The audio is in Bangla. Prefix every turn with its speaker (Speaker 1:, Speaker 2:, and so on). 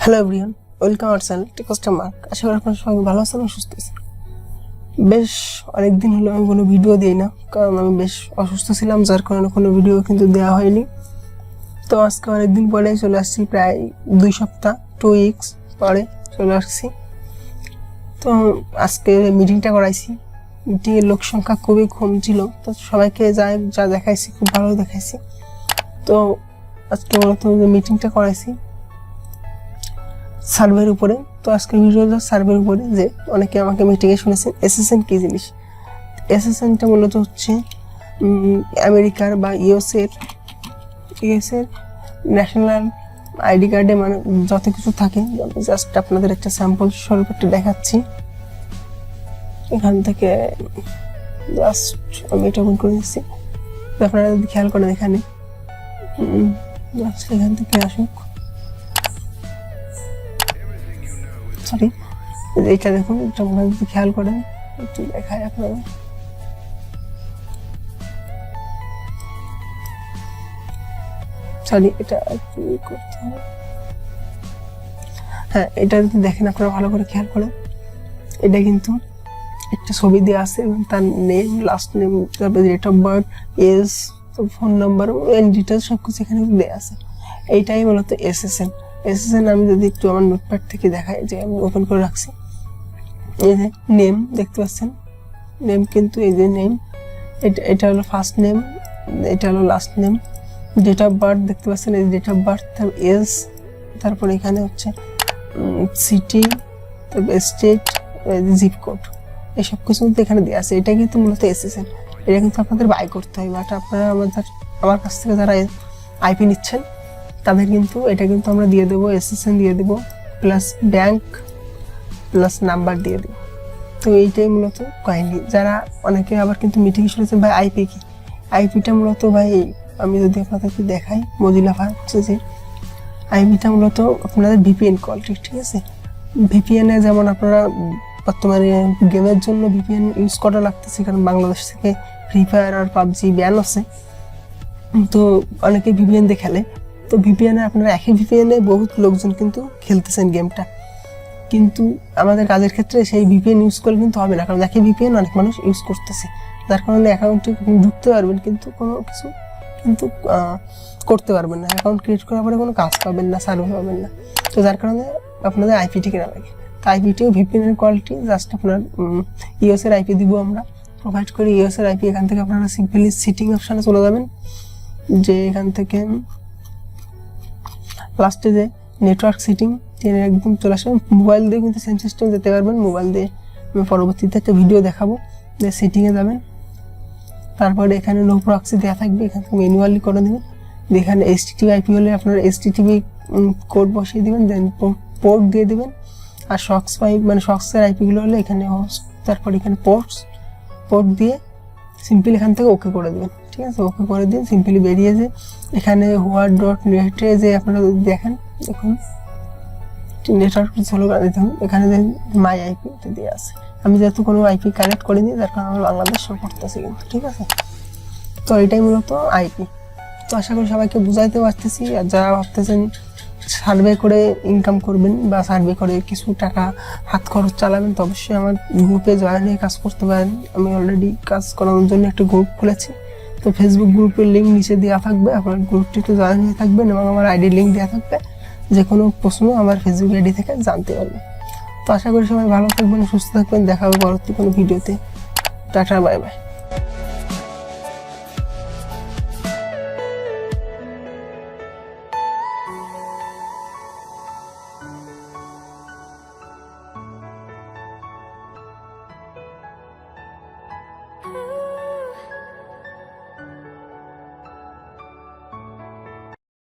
Speaker 1: Hello everyone, welcome our channel টেকস্টামার্ক। আশা করি আপনারা সবাই ভালো আছেন ও সুস্থ আছেন। বেশ অনেকদিন হলো আমি কোনো ভিডিও দিই না, কারণ আমি বেশ অসুস্থ ছিলাম, যার কারণে কোনো ভিডিও কিন্তু দেওয়া হয়নি। তো আজকে অনেকদিন পরে চলে আসছি, প্রায় 2 সপ্তাহ 2 উইকস পরে চলে আসছি। তো আজকে মিটিংটা করাইছি। মিটিংয়ের লোক সংখ্যা খুবই কম ছিল, তো সবাইকে যা দেখাইছি খুব ভালো দেখাইছি। তো আজকে মূলত মিটিংটা করাইছি সার্ভের উপরে। তো আজকের ভিডিওটা সার্ভের উপরে, যে অনেকে আমাকে মিটিংয়ে শুনেছেন এসএসএন কী জিনিস। এসএসএনটা মূলত হচ্ছে আমেরিকার বা ইউএসের ন্যাশনাল আইডি কার্ডে মানে যত কিছু থাকে, জাস্ট আপনাদের একটা স্যাম্পল স্বরূপ একটা দেখাচ্ছি। এখান থেকে জাস্ট আমি এটা ওপেন করে দিচ্ছি, আপনারা যদি খেয়াল করেন এখানে জাস্ট এখান থেকে আসুক, সরি এইটা দেখুন, এটা আপনারা যদি খেয়াল করেন একটু দেখায় আপনারা। সরি এটা একটু করতে হবে। হ্যাঁ, এটা যদি দেখেন আপনারা ভালো করে খেয়াল করেন, এটা কিন্তু একটা ছবি দেওয়া আছে এবং তার নেম, লাস্ট নেম, তারপরে date of birth, age, phone number, details সব কিছু এখানে দেওয়া আছে। এইটাই মূলত এসএসএন। আমি যদি একটু আমার নোটপ্যাড থেকে দেখাই, যে আমি ওপেন করে রাখছি, এই যে নেম দেখতে পাচ্ছেন, নেম কিন্তু এই যে নেম, এটা হলো ফার্স্ট নেম, এটা হলো last name. Date of birth দেখতে পাচ্ছেন, এই ডেট অফ বার্থ, তারপর এজ, তারপর এখানে হচ্ছে সিটি, তারপর স্টেট, জিপ কোড, এইসব কিছু কিন্তু এখানে দেওয়া আছে। এটা কিন্তু মূলত এসএসএন। এটা কিন্তু আপনাদের বাই করতে হয়, বাট আপনারা আমার কাছ থেকে যারা আইপি নিচ্ছেন তাদের কিন্তু এটা কিন্তু আমরা দিয়ে দেবো, এসএসএন দিয়ে দেবো, প্লাস ব্যাংক প্লাস নাম্বার দিয়ে দেবো। তো এইটাই মূলত কাহিনী। যারা অনেকে আবার কিন্তু মিটিং শুনেছেন ভাই আইপি কি, আইপিটা মূলত ভাই আমি যদি আপনাদেরকে দেখাই, মজিলা হচ্ছে যে আইপিটা মূলত আপনাদের ভিপিএন কোয়ালিটি, ঠিক আছে। ভিপিএনে যেমন আপনারা বর্তমানে গেমের জন্য ভিপিএন ইউজ করা লাগতেছে, কারণ বাংলাদেশ থেকে ফ্রি ফায়ার আর পাবজি ব্যান আছে, তো অনেকে ভিপিএন দিয়ে খেলে। তো ভিপিএনে আপনারা একই ভিপিএনে বহুত লোকজন কিন্তু খেলতেছেন গেমটা, কিন্তু আমাদের কাজের ক্ষেত্রে সেই ভিপিএন ইউজ করলে কিন্তু হবে না, কারণ একই ভিপিএন অনেক মানুষ ইউজ করতেছে, যার কারণে অ্যাকাউন্টে ঢুকতে পারবেন কিন্তু কোনো কিছু কিন্তু করতে পারবেন না। অ্যাকাউন্ট ক্রিয়েট করার পরে কোনো কাজ পাবেন না, সার্ভার পাবেন না। তো যার কারণে আপনাদের আইপিটি কেনা লাগে। তো আইপিটিও ভিপিএনের কোয়ালিটি, জাস্ট আপনার ইউএসের আইপি দিব আমরা, প্রোভাইড করি ইউএসের আইপি। এখান থেকে আপনারা সিম্পলি সিটিং অপশানে চলে যাবেন, যে এখান থেকে লাস্টে যে নেটওয়ার্ক সিটিং একদম চলে আসবে। মোবাইল দিয়ে কিন্তু সেম সিস্টেম যেতে পারবেন। মোবাইল দিয়ে আমি পরবর্তীতে একটা ভিডিও দেখাবো, যে সেটিংয়ে যাবেন, তারপরে এখানে নো প্রক্সি দেওয়া থাকবে, এখান থেকে ম্যানুয়ালি করে দেবেন। এখানে এইচটিটিপি আইপি হলে আপনারা এইচটিটিপি কোড বসিয়ে দেবেন, দেন পোর্ট দিয়ে দেবেন। আর শক্স পাইপ মানে শক্সের আইপিগুলো হলে এখানে হোস্ট, তারপর এখানে পোর্ট দিয়ে সিম্পলি এখান থেকে ওকে করে দেবেন, ঠিক আছে। ওকে করে দিন, সিম্পলি বেরিয়ে যে এখানে হোয়াট.নেটে যে আপনারা দেখেন, দেখুন নেটওয়ার্ক চলো দিতে হবে, এখানে যে মাই আইপি দিয়ে আছে। আমি যেহেতু কোনো আইপি কানেক্ট করিনি, যার কারণে আমার বাংলাদেশ শো করতেছে কিন্তু, ঠিক আছে। তো এটাই মূলত আইপি। তো আশা করি সবাইকে বুঝাইতে পারতেছি। আর যারা ভাবতেছেন সার্ভে করে ইনকাম করবেন বা সার্ভে করে কিছু টাকা হাত খরচ চালাবেন, তো অবশ্যই আমার গ্রুপে জয়েন হয়ে কাজ করতে পারেন। আমি অলরেডি কাজ করানোর জন্য একটা গ্রুপ খুলেছি, তো ফেসবুক গ্রুপের লিঙ্ক নিচে দেওয়া থাকবে, আপনার গ্রুপটিতে জয়েন হয়ে থাকবেন এবং আমার আইডি লিঙ্ক দেওয়া থাকবে। যে কোনো প্রশ্ন আমার ফেসবুক আইডি থেকে জানতে পারবেন। তো আশা করি সবাই ভালো থাকবেন, সুস্থ থাকবেন। দেখা হবে পরবর্তী কোনো ভিডিওতে। Tata, bye bye.